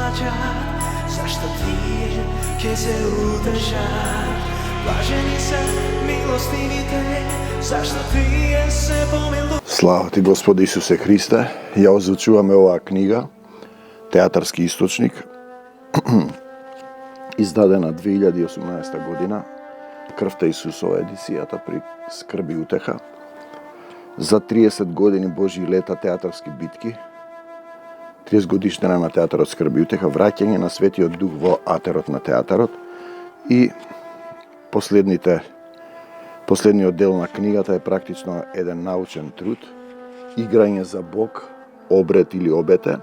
плачат, зашто тие ќе се утешат. Блажени се милостивите, зашто тие се помилуваат. Слава ти, Господи Исусе Христе. Ја озвучуваме оваа книга, Театарски источник, издадена 2018 година, Крвта Исусова едицијата при Скрби и утеха, за 30 години Божји лета театарски битки, 30 годишнина на театарот Скрби и утеха, враќање на Светиот Дух во атерот на театарот и последниот дел на книгата е практично еден научен труд, играње за Бог, обред или обете.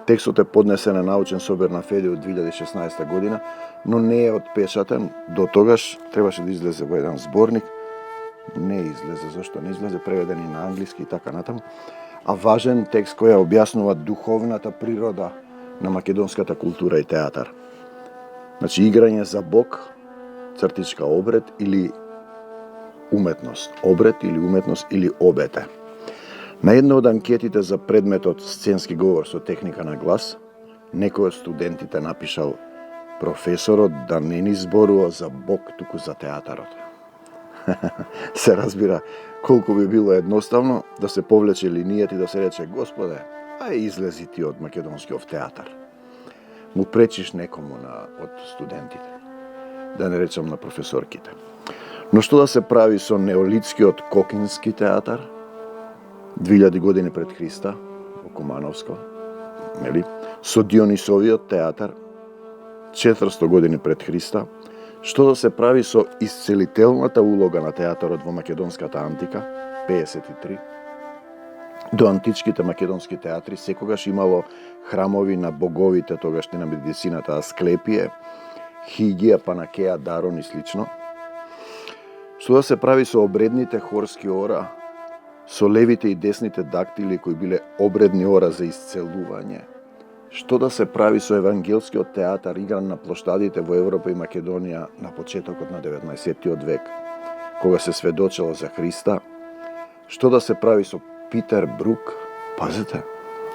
Текстот е поднесен на научен собир на Феде од 2016 година, но не е отпечатен. До тогаш требаше да излезе во еден зборник. Не излезе. Зошто не излезе? Преведен и на англиски и така натаму. А важен текст кој ја објаснува духовната природа на македонската култура и театар. Значи, играње за Бог, цртичка обред или уметност. Обред или уметност или обете. На една од анкетите за предметот сценски говор со техника на глас, некој од студентите напишал: професорот да не ни зборува за Бог, туку за театарот. Се разбира колку би било едноставно да се повлече линијата и да се рече: Господе, ај излези ти од македонскиот театар. Му пречиш некому од студентите, да не речам на професорките. Но што да се прави со неолитскиот Кокински театар, 2000 години пред Христа, во Кумановско, нели? Со Дионисовиот театар, 400 години пред Христа, што да се прави со исцелителната улога на театарот во македонската антика, 53. До античките македонски театри секогаш имало храмови на боговите тогашни на медицината, Асклепие, Хигија, Панакеа, Дарон и слично. Што да се прави со обредните хорски ора, со левите и десните дактили кои биле обредни ора за исцелување? Што да се прави со евангелскиот театар игран на плоштадите во Европа и Македонија на почетокот на 19. век, кога се сведочело за Христа? Што да се прави со Питер Брук, пазете,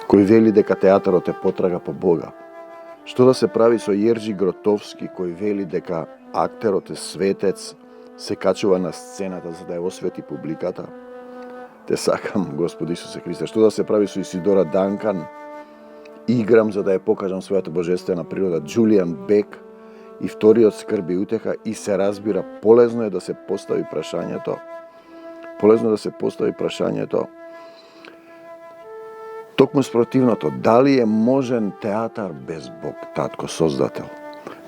кој вели дека театарот е потрага по Бога? Што да се прави со Јерџи Гротовски, кој вели дека актерот е светец, се качува на сцената за да ја освети публиката? Те сакам, Господи Исусе Христе. Што да се прави со Исидора Данкан? Играм за да ја покажам својата божествена природа. Джулијан Бек и вториот Скрби и утеха, и се разбира, полезно е да се постави прашањето. Токму спротивното, дали е можен театар без Бог, Татко Создател?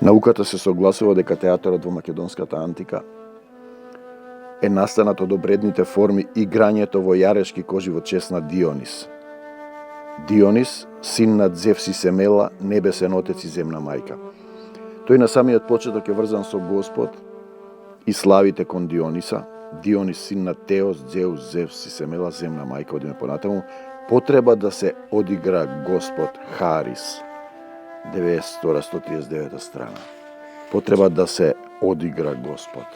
Науката се согласува дека театарот во македонската антика е настанат од обредните форми играњето во јарешки кожи во чест на Дионис. Дионис, син на Зевс и Семела, небесен отец и земна мајка. Тој на самиот почеток е врзан со Господ и славите кон Диониса. Дионис, син на Теос, Зеус, Зевс и Семела, земна мајка, одиме понатаму. Потреба да се одигра Господ, Харис, 939 страна. Потреба да се одигра Господ.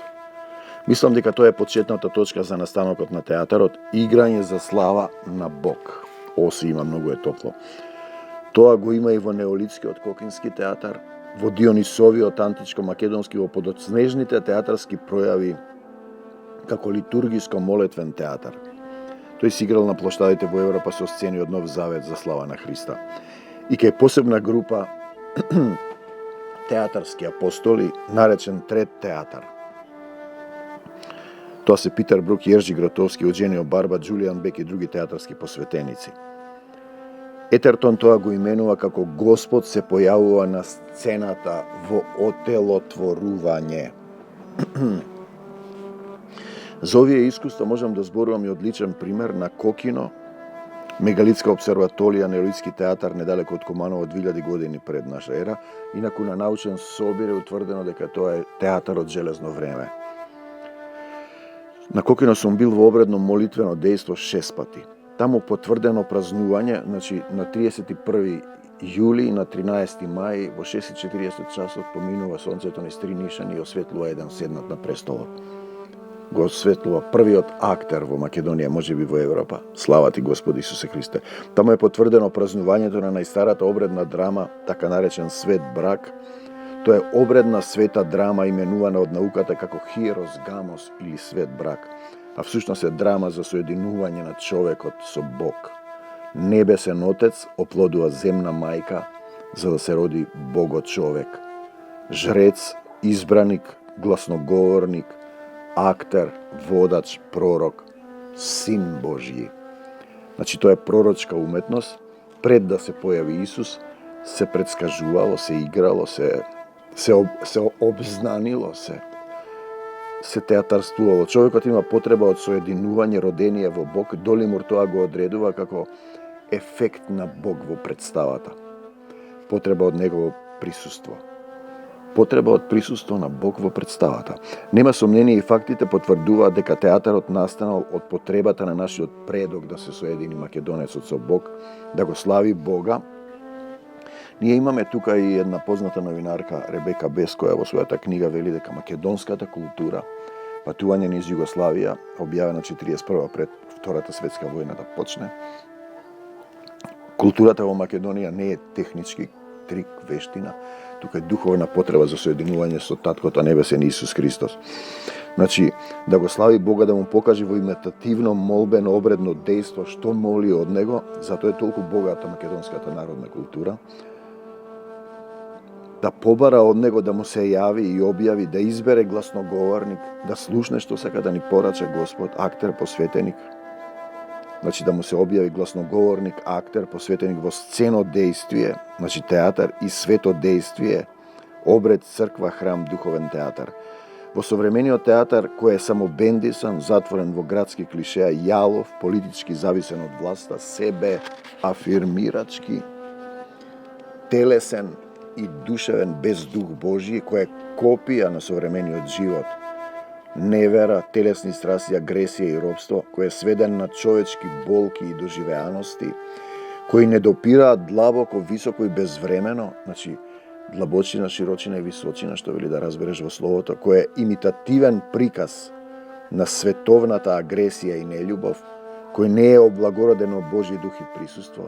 Мислам дека тоа е почетната точка за настанокот на театарот, играње за слава на Бог. Оси има, многу е топло. Тоа го има и во неолитскиот Кокински театар, во Дионисовиот античко-македонски, во подоцнежните театарски пројави како литургиско-молитвен театар. Тој си играл на плоштадите во Европа со сцени од Нов Завет за слава на Христа. И кај посебна група театарски апостоли, наречен Трет театар. Тоа се Питер Брук, Јерџи Гротовски, Оџенио Барба, Джулијан Бек и други театарски посветеници. Етертон тоа го именува како Господ се појавува на сцената во отелотворување. За овие искуства можам да зборувам и одличен пример на Кокино, мегалитска обсерваторија, неолитски театар недалеко од Куманово 2000 години пред наша ера, инаку на научен собир е утврдено дека тоа е театар од железно време. На Кокино сум бил во обредно молитвено дејство 6 пати. Таму потврдено празнување, значи на 31. јули и на 13. мај во 6:40 часот поминува сонцето низ три нишани и осветлува еден седнат на престолот. го осветлува првиот актер во Македонија, можеби во Европа. Слава ти Господи Исусе Христе. Таму е потврдено празнувањето на најстарата обредна драма, така наречен свет брак. Тоа е обредна света драма именувана од науката како хиерос гамос или свет брак, а всушност е драма за соединување на човекот со Бог. Небесен Отец оплодува земна мајка за да се роди Богот човек. Жрец, избраник, гласноговорник, актер, водач, пророк, Син Божји. Значи, тоа е пророчка уметност. Пред да се појави Исус, се предскажувало, се играло, се обзнанило, се театарствувало. Човекот има потреба од соединување, родение во Бог. Долимур тоа го одредува како ефект на Бог во представата. Потреба од негово присуство. Потреба од присуство на Бог во представата. Нема сомнение и фактите потврдуваат дека театарот настанал од потребата на нашиот предок да се соедини македонецот со Бог, да го слави Бога. Ние имаме тука и една позната новинарка, Ребека Бес, која во својата книга вели дека македонската култура, патување низ Југославија, објавена 41 пред Втората светска војна да почне. Културата во Македонија не е технички трик, вештина, тука е духовна потреба за соединување со Таткото Небесен Исус Христос. Значи, да го слави Бога, да му покаже во имитативно, молбено, обредно дејство што моли од Него, затоа е толку богата македонската народна култура, да побара од Него да му се јави и објави, да избере гласноговорник, да слушне што сака да ни порача Господ, актер, посветеник. Значи, да му се објави гласноговорник, актер, посветеник во сцено дејствие, значи театар и свето дејствие, обред, црква, храм, духовен театар. Во современиот театар, кој е само бендисан, затворен во градски клишеа, јалов, политички зависен од власта, себе афирмирачки, телесен и душевен без дух Божи, кој е копија на современиот живот. Невера, телесни страсти, агресија и робство, кој е сведен на човечки болки и доживеаности, кои не допираат длабоко, високо и безвремено, значи длабочина, широчина и височина, што вели да разбереш во словото, кој е имитативен приказ на световната агресија и нељубов, кој не е облагороден од Божји дух и присуство.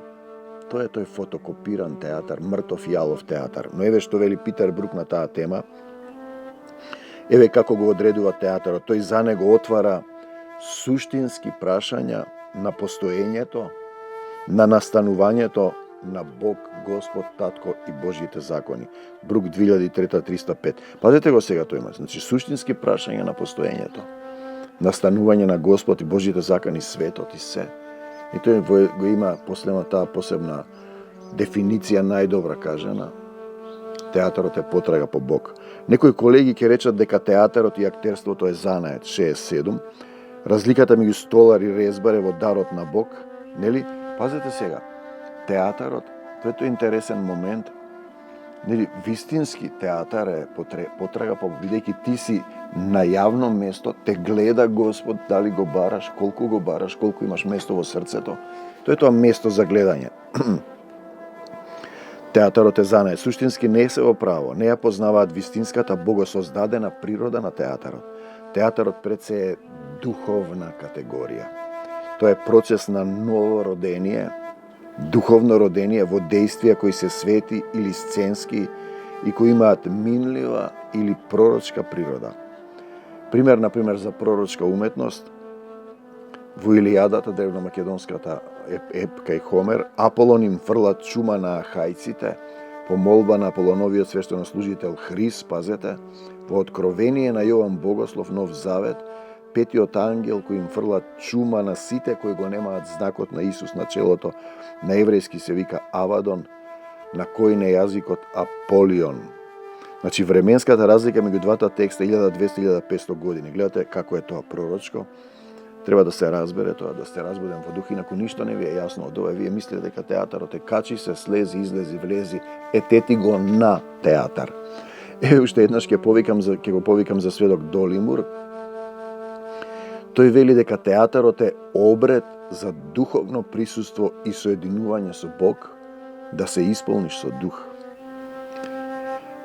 Тоа е тој фотокопиран театар, мртов јалов театар. Но еве што вели Питер Брук на таа тема. Еве како го одредува театарот. Тој за него отвара суштински прашања на постоењето, на настанувањето на Бог, Господ, Татко и Божјите закони. Брук 2003-305. Пазете го сега тој има. Значи, суштински прашања на постоењето, настанување на Господ и Божјите закони, светот и се. И тој го има последна таа посебна дефиниција, најдобра кажана. Театарот е потрага по Бог. Некои колеги ќе речат дека театарот и актерството е занает, 67. Разликата меѓу столар и резбар е во дарот на Бог, нели? Пазете сега. Театарот, тоа е интересен момент. Нели, вистински театар е потрага по Бог, бидејќи ти си на јавно место, те гледа Господ, дали го бараш, колку имаш место во срцето. Тоа е тоа место за гледање. Театарот е занает. Суштински не се во право, не ја познаваат вистинската богосоздадена природа на театарот. Театарот пред се е духовна категорија. Тоа е процес на ново родение, духовно родение во дејствија кои се свети или сценски и кои имаат минлива или пророчка природа. Пример, например, за пророчка уметност, во Илијадата, древномакедонската епка и Хомер, Аполон им фрла чума на ахајците по молба на Аполоновиот свештенослужител Хрис, пазете, во Откровение на Јован Богослов, Нов Завет, петиот ангел кој им фрла чума на сите кои го немаат знакот на Исус на челото, на еврејски се вика Авадон, на кој на јазикот Аполион. Значи, временската разлика меѓу двата текста 1200-1500 години. Гледате како е тоа пророчко. Треба да се разбере тоа, да сте разбуден во дух, инаку ништо не ви е јасно од ова. Вие мислите дека театарот е качи се, слези, излези, влези, етети го на театар. Еве уште еднаш ќе го повикам за сведок Долимур. Тој вели дека театарот е обред за духовно присуство и соединување со Бог, да се исполниш со дух.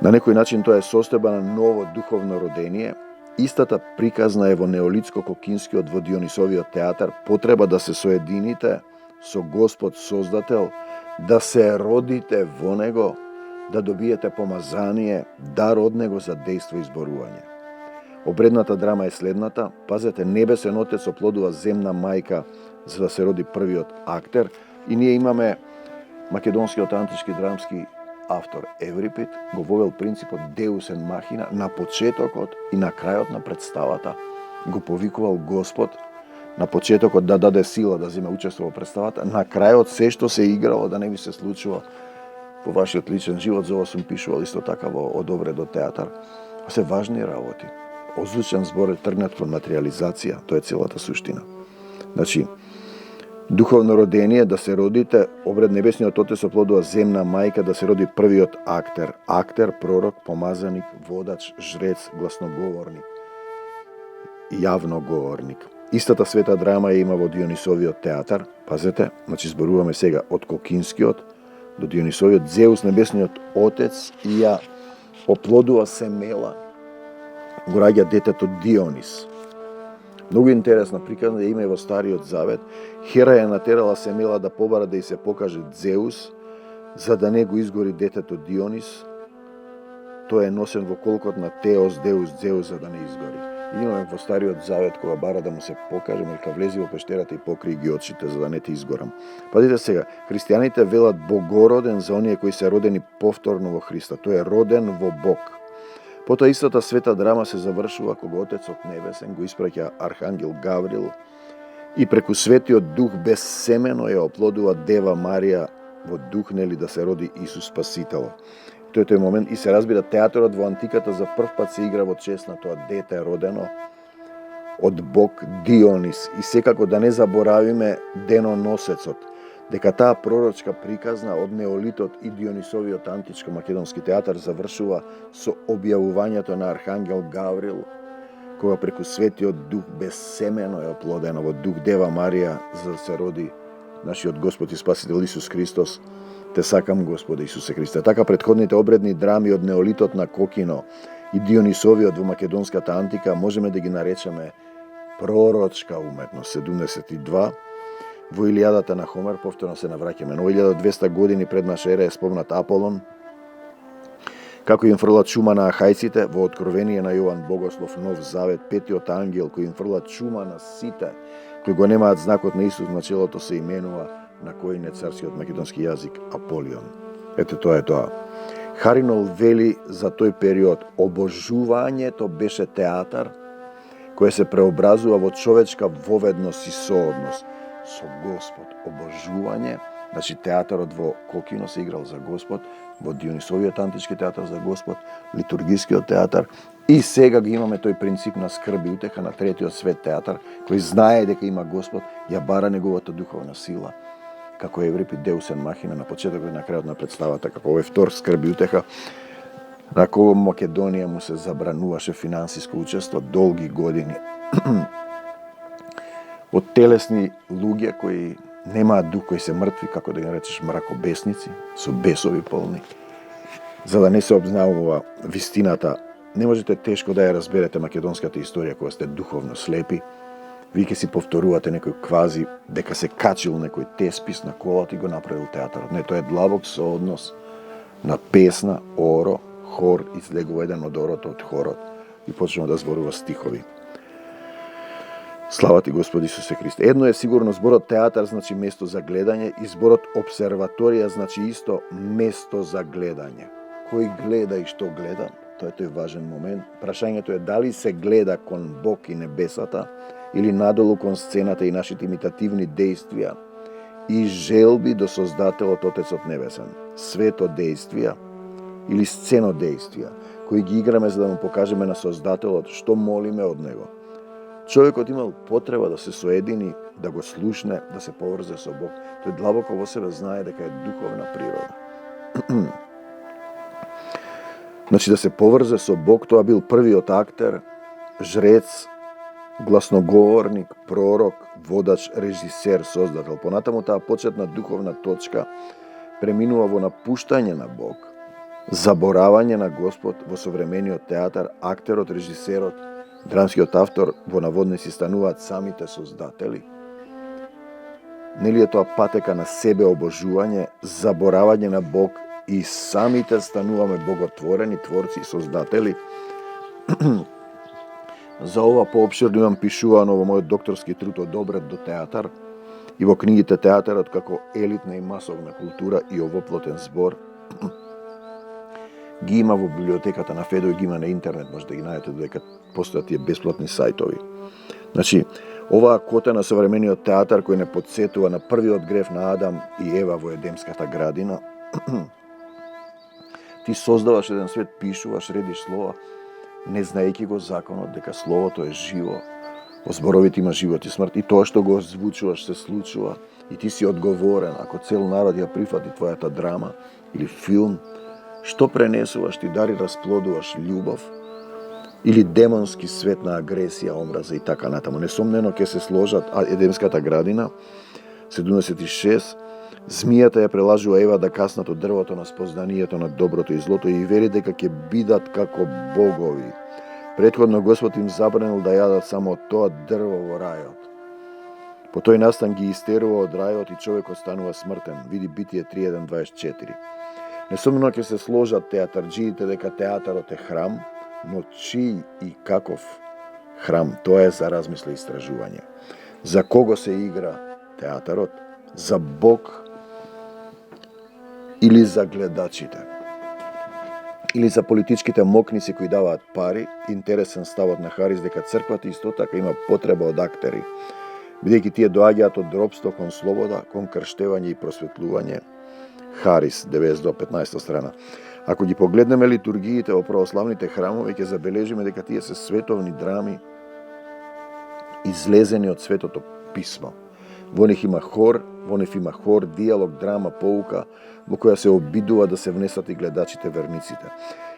На некој начин тоа е состојба на ново духовно родение, Истата приказна е во неолитско-кокинскиот во Дионисовиот театар, потреба да се соедините со Господ Создател, да се родите во Него, да добиете помазание, дар од Него за дејство и зборување. Обредната драма е следната. Пазете, небесен Отец оплодува земна мајка за да се роди првиот актер, и ние имаме македонскиот антички драмски автор Еврипид го вовел принципот Deus en machina на почетокот и на крајот на представата. Го повикувал Господ на почетокот да даде сила да земе учество во представата, на крајот се што се играло да не би се случува во вашиот личен живот. За ова сум пишувал исто така во Од обред до театар. Се важни работи. Озвучен збор е тргнат кон материализација, тоа е целата суштина. Значи, духовно родение, да се родите, обред небесниот Отец оплодува земна мајка, да се роди првиот актер. Актер, пророк, помазаник, водач, жрец, гласноговорник, јавноговорник. Истата света драма ја има во Дионисовиот театар. Пазете, значи зборуваме сега од Кокинскиот до Дионисовиот. Зеус, небесниот Отец, и ја оплодува Семела, го раѓа детето Дионис. Многу интересна приказна има и во Стариот Завет. Хера ја натерала Семела да побара да ѝ се покаже Зеус, за да не го изгори детето Дионис. Тој е носен во колкот на Теос, Деус, Зеус, за да не изгори. И имаме во Стариот Завет кога бара да му се покаже, мејка влези во пештерата и покри ги очите, за да не те изгорам. Пазите сега, христијаните велат богороден за оние кои се родени повторно во Христа. Тој е роден во Бог. Потоа истата света драма се завршува кога Отецот Небесен го испраќа Архангел Гаврил и преку Светиот Дух безсемено ја оплодува Дева Марија во дух, нели, да се роди Исус Спасителот. Тој момент и се разбира театарот во антиката за прв пат се игра во чест на тоа дете родено од Бог Дионис. И секако да не заборавиме деноносецот, дека таа пророчка приказна од неолитот и Дионисовиот античко македонски театар завршува со објавувањето на Архангел Гаврил, кога преку Светиот Дух безсемено е оплодено во дух Дева Марија, за да се роди нашиот Господ и Спасител Исус Христос. Те сакам, Господе Исусе Христе. Така претходните обредни драми од неолитот на Кокино и Дионисовиот во македонската антика можеме да ги наречеме пророчка уметност. 72 во Илијадата на Хомер, повторно се навраќаме, но 1200 години пред наша ера е спомнат Аполон, како им фрла чума на ахајците. Во Откровение на Јован Богослов, Нов Завет, петиот ангел кој им фрла чума на сите кои го немаат знакот на Исус на челото, се именува на кој не царскиот македонски јазик Аполион. Ете, тоа е тоа. Харинол вели за тој период: обожувањето беше театар кој се преобразува во човечка воведност и соодност со Господ. Обожување, значи театарот во Кокино се играл за Господ, во Дионисовиот антички театар за Господ, литургискиот театар, и сега ги имаме тој принцип на скрб и утеха на третиот свет театар, кој знае дека има Господ, ја бара неговата духовна сила. Како Еврипид Deus en machina на почетокот и на крајот на представата, како овој втор скрб и утеха, на кого Македонија му се забрануваше финансиско учество долги години. Од телесни луѓе кои немаат дух, кои се мртви, како да ги наречеш мракобесници, со бесови полни. За да не се обзнавува вистината, не можете тешко да ја разберете македонската историја кога сте духовно слепи. Ви ќе си повторувате некој квази дека се качил некој теспис на колата и го направил театарот. Не, тоа е длабок сооднос на песна, оро, хор, излегува еден од орото од хорот и почнува да зборува стихови. Слава ти, Господи Исусе Христе. Едно е сигурно, зборот театар значи место за гледање и зборот обсерваторија значи исто место за гледање. Кој гледа и што гледа, тоа е тој важен момент. Прашањето е дали се гледа кон Бог и небесата или надолу кон сцената и нашите имитативни действија и желби до Создателот Отецот Небесен. Свето действија или сцено действија кои ги играме за да му покажеме на Создателот што молиме од Него. Човекот имал потреба да се соедини, да го слушне, да се поврзе со Бог. Тој длабоко во себе знае дека е духовна природа. Значи да се поврзе со Бог, тоа бил првиот актер, жрец, гласноговорник, пророк, водач, режисер, создател. Понатаму таа почетна духовна точка преминува во напуштање на Бог, заборавање на Господ во современиот театар, актерот, режисерот Драмскиот автор во наводници стануваат самите создатели? Нели е тоа патека на себе обожување, заборавање на Бог и самите стануваме боготворени творци и создатели? За ова поопширно имам пишувано во мојот докторски труд од обред до театар и во книгите Театарот како елитна и масовна култура и овоплотен збор. Ги има во библиотеката на Федо и ги има на интернет, може да ги најдете додека постојат тие бесплатни сајтови. Значи, оваа кота на современиот театар кој не подсетува на првиот грев на Адам и Ева во Едемската градина. Ти создаваш еден свет, пишуваш, редиш слова, не знаејќи го законот дека словото е живо, во зборовите има живот и смрт, и тоа што го озвучуваш се случува, и ти си одговорен. Ако цел народ ја прифати твојата драма или филм, што пренесуваш, ти дали расплодуваш љубов или демонски свет на агресија, омраза и така натаму. Несомнено ќе се сложат Едемската градина, 76, змијата ја прелажува Ева да каснат од дрвото на спознанието на доброто и злото и вери дека ќе бидат како богови. Претходно Господ им забранил да јадат само од тоа дрво во рајот. По тој настан ги истерува од рајот и човекот станува смртен. Види Битие 3.1.24. Несомнено ќе се сложат театарџиите дека театарот е храм, но чиј и каков храм, тоа е за размисла и истражување. За кого се игра театарот? За Бог или за гледачите? Или за политичките мокници кои даваат пари? Интересен ставот на Харис дека црквата исто така има потреба од актери, бидејќи тие доаѓаат од робство кон слобода, кон крштевање и просветлување. Харис, 90-15 страна. Ако ги погледнеме литургиите во православните храмови, ќе забележиме дека тие се световни драми, излезени од Светото писмо. Во них има хор, диалог, драма, поука, во која се обидува да се внесат и гледачите верниците.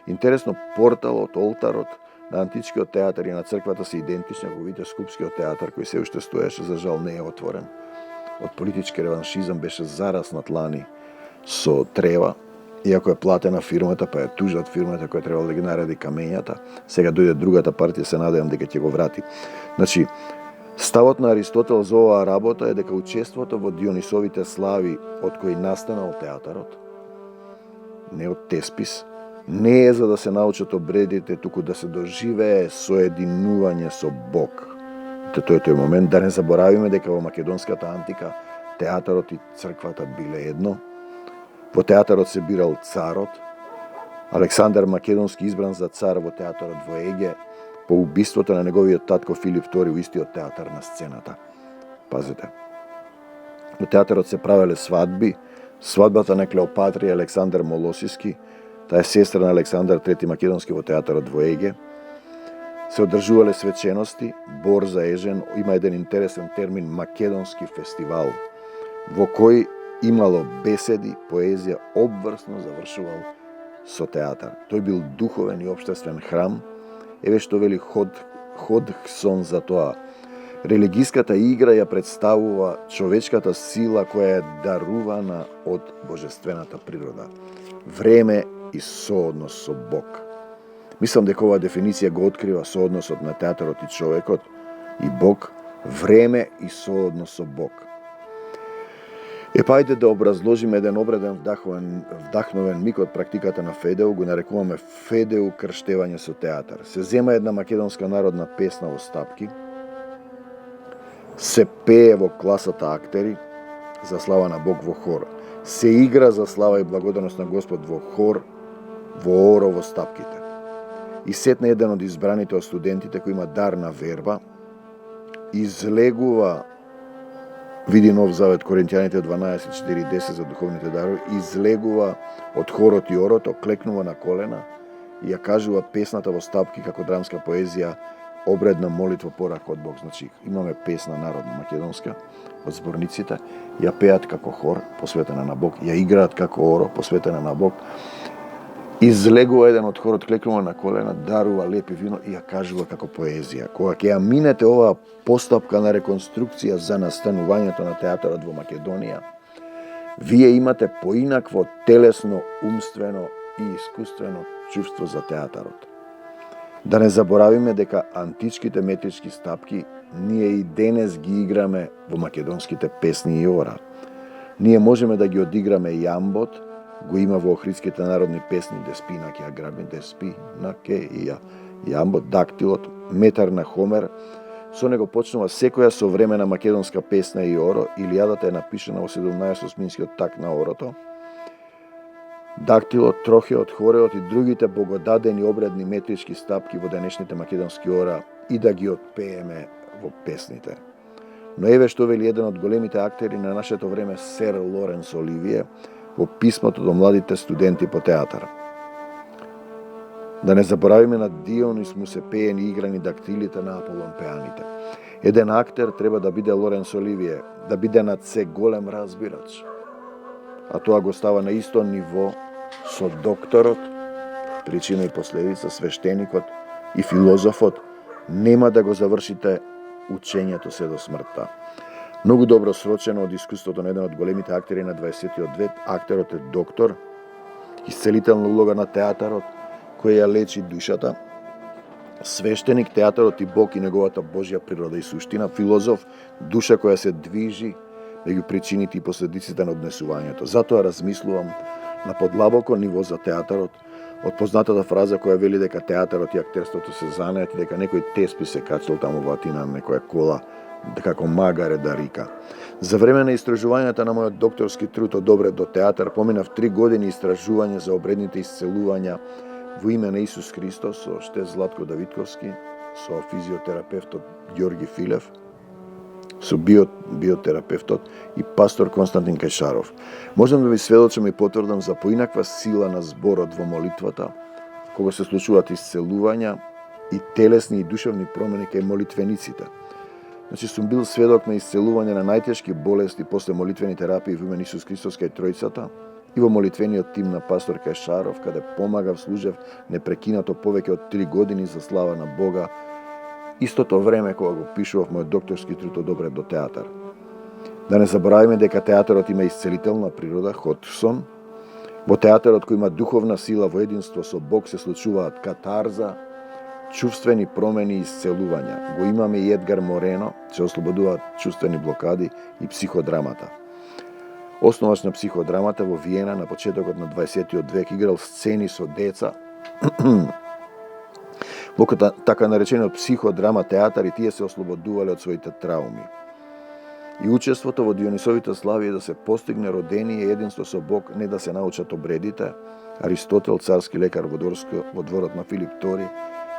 Интересно, порталот, олтарот на античкиот театар и на црквата се идентични, ако видите скупскиот театар кој се уште стоеше, за жал не е отворен. Од политички реваншизам беше зараснат лани со трева, иако е платена фирмата, па ја тужат фирмата која требало да ги нареди камењата. Сега дојде другата партија, се надевам дека ќе го врати. Значи, ставот на Аристотел за оваа работа е дека учеството во Дионисовите слави од кои настанал театарот, не од Теспис, не е за да се научат обредите, туку да се доживее соединување со Бог. Тој е тој момент, да не заборавиме дека во македонската антика театарот и црквата биле едно. Во театарот се бирал царот. Александар Македонски избран за цар во театарот во Еге, по убиството на неговиот татко Филип II во истиот театар на сцената. Пазете. Во театарот се правеле свадби. Свадбата на Клеопатра и Александар Молосиски, таа е сестра на Александар III Македонски во театарот во Еге. Се одржувале свечености, бор за ежен, има еден интересен термин македонски фестивал, во кој имало беседи, поезија, обврсно завршувал со театар. Тој бил духовен и општествен храм. Еве што вели Ходгсон за тоа. Религиската игра ја представува човечката сила која е дарувана од божествената природа. Време и сооднос со Бог. Мислам дека оваа дефиниција го открива соодносот на театарот и човекот и Бог, време и сооднос со Бог. Ајде да образложиме еден обреден вдахновен миг од практиката на Федеу, го нарекуваме Федеу крштевање со театар. Се зема една македонска народна песна во стапки, се пее во класата актери за слава на Бог во хор, се игра за слава и благодарност на Господ во хор, во оро во стапките. И сетне еден од избраните од студентите кој има дар на верба, излегува, види Нов Завет, Коринтијаните 12:4-10 за духовните дарови, излегува од хорот и орото, клекнува на колена и ја кажува песната во стапки како драмска поезија, обредна молитва порака од Бог. Значи, имаме песна народна македонска од зборниците, ја пеат како хор, посветена на Бог, ја играат како оро, посветена на Бог. Излегува еден од хорот, клекнува на колена, дарува лепи вино и ја кажува како поезија. Кога ќе ја минете оваа постапка на реконструкција за настанувањето на театарот во Македонија, вие имате поинакво телесно, умствено и искуствено чувство за театарот. Да не заборавиме дека античките метрички стапки ние и денес ги играме во македонските песни и ора. Ние можеме да ги одиграме јамбот, го има во охридските народни песни, де спи на ке граби, де спи на ке и јамбот, дактилот, метар на Хомер. Со него почнува секоја современа македонска песна и оро, Илијадата е напишана во 17-минскиот так на орото. Дактилот, трохеот, хореот и другите богодадени обредни метрички стапки во денешните македонски ора и да ги отпееме во песните. Но еве што вели еден од големите актери на нашето време, сер Лоренс Оливие, во писмото до младите студенти по театар. Да не заборавиме на Дионис му се пеени и играни дактилите на Аполон пеаните. Еден актер треба да биде Лоренс Оливие, да биде над се голем разбирач. А тоа го става на исто ниво со докторот, причина и последица, свештеникот и филозофот. Нема да го завршите учењето се до смртта. Многу добро срочено од искуството на еден од големите актери на 20-тиот век, актерот е доктор, исцелителна улога на театарот, кој ја лечи душата, свештеник, театарот и Бог и неговата Божја природа и суштина, филозоф, душа која се движи меѓу причините и последиците на однесувањето. Затоа размислувам на подлабоко ниво за театарот, од познатата фраза која вели дека театарот и актерството се занеат и дека некој теспи се качил таму во Атина на некоја кола, како магаре да рика. За време на истражувањата на мојот докторски труд од обред до театар, поминав 3 години истражување за обредните исцелувања во име на Исус Христос со Штеф Златко Давидковски, со физиотерапевтот Ѓорги Филев, со биотерапевтот и пастор Константин Кајшаров. Можам да ви сведочам и потврдам за поинаква сила на зборот во молитвата, кога се случуваат исцелувања и телесни и душевни промени кај молитвениците. Значи, сум бил сведок на исцелување на најтешки болести после молитвени терапии во име на Исус Христос кај Тројцата и во молитвениот тим на пастор Кајшаров, каде помагав, служев непрекинато повеќе од 3 години за слава на Бога, истото време кога го пишував мојот докторски труд од обред до театар. Да не заборавиме дека театарот има исцелителна природа, Ходсон. Во театарот кој има духовна сила во единство со Бог се случуваат катарза, чувствени промени и исцелувања. Го имаме и Едгар Морено, се ослободуваат чувствени блокади и психодрамата. Основач на психодрамата во Виена на почетокот на 20-тиот век играл сцени со деца во така наречениот психодрама театар и тие се ослободувале од своите трауми. И учеството во Дионисовите слави е да се постигне родение и единство со Бог, не да се научат обредите. Аристотел, царски лекар во дворот на Филип II,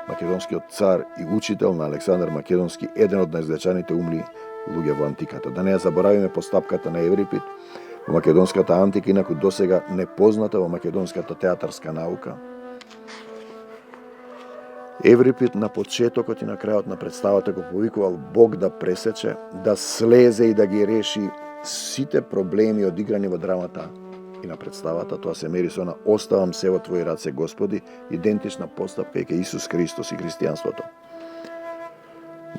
македонскиот цар и учител на Александар Македонски, еден од најзначајните умни луѓе во антиката. Да не ја заборавиме постапката на Еврипид во македонската антика, инаку досега непозната во македонската театарска наука. Еврипид на почетокот и на крајот на представата го повикувал Бог да пресече, да слезе и да ги реши сите проблеми одиграни во драмата и на представата. Тоа се мери со на оставам се во Твои раце, Господи, идентична постапка ке Исус Христос и христијанството.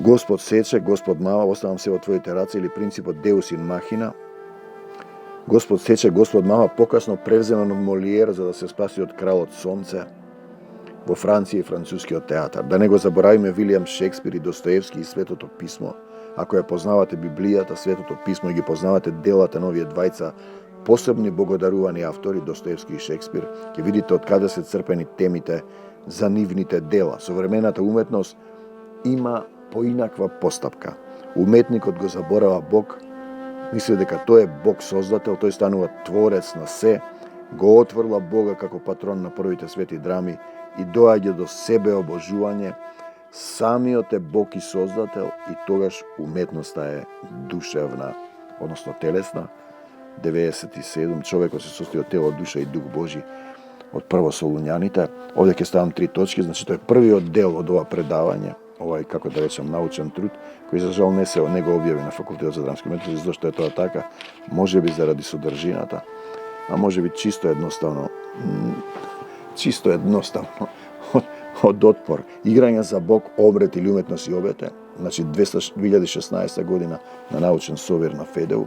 Господ сече, Господ мава, оставам се во Твоите раце, или принципот Deus in machina. Господ сече, Господ мава, покасно превземен од Молиер за да се спаси од кралот Сонце во Франција и францускиот театар. Да не го заборавиме Вилијам Шекспир и Достоевски и Светото писмо. Ако ја познавате Библијата, Светото писмо и ги познавате делата на овие двајца посебни богодарувани автори, Достоевски и Шекспир, ќе видите од каде се црпени темите за нивните дела. Современата уметност има поинаква постапка. Уметникот го заборава Бог, мисли дека тој е Бог создател, тој станува творец на се, го отворила Бога како патрон на првите свети драми и доаѓа до себе обожување, самиот е Бог и создател и тогаш уметноста е душевна, односно телесна. 97, човекот се состои од тело, душа и дух Божи, од прво Солуњаните. Овде ќе ставам 3 точки, значи тоа е првиот дел од ова предавање, овај, како да речем, научен труд, кој за жал не го објави на Факултетот за драмски уметности, зашто е тоа така, можеби заради содржината, а можеби чисто едноставно од отпор. Играње за Бог, обред или уметност и обете, значи 2016 година на научен совир на ФЕДЕУ.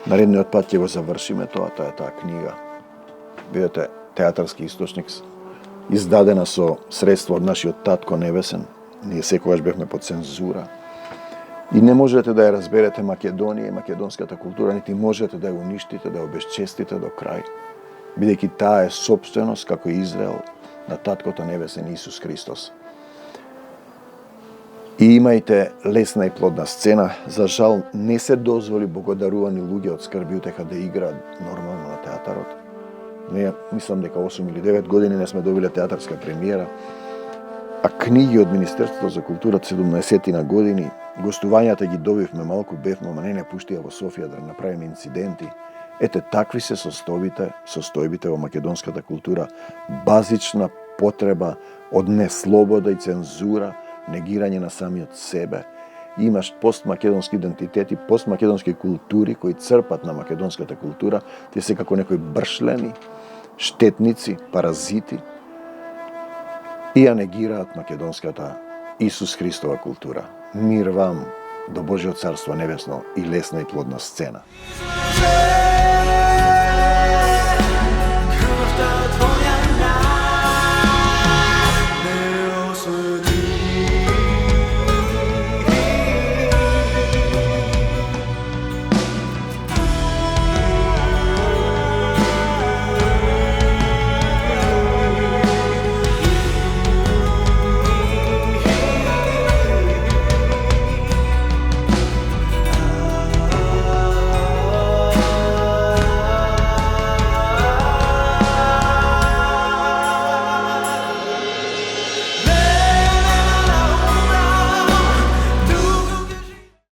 Наредниот пат ќе го завршиме тоа е таа книга. Видете, театарски источник издадена со средства од нашиот Татко Небесен. Ние секогаш бевме под цензура. И не можете да ја разберете Македонија и македонската култура, нити можете да ја уништите, да ја обесчестите до крај, бидејќи таа е сопственост, како Израел, на Таткото Небесен Исус Христос. И имајте лесна и плодна сцена. За жал, не се дозволи богодарувани луѓе од скрби утеха да играат нормално на театарот. Ние мислам дека 8 или 9 години не сме добиле театарска премиера, а книги од Министерството за култура 17 години, гостувањата ги добивме малку бевно, ама не пуштија во Софија да направиме инциденти. Ете, такви се состојбите во македонската култура. Базична потреба од неслобода и цензура, негирање на самиот себе. Имаш постмакедонски идентитети, постмакедонски култури кои црпат на македонската култура, тие се како некои бршлени, штетници, паразити и ја негираат македонската Исус Христова култура. Мир вам до Божјото царство небесно и лесна и плодна сцена.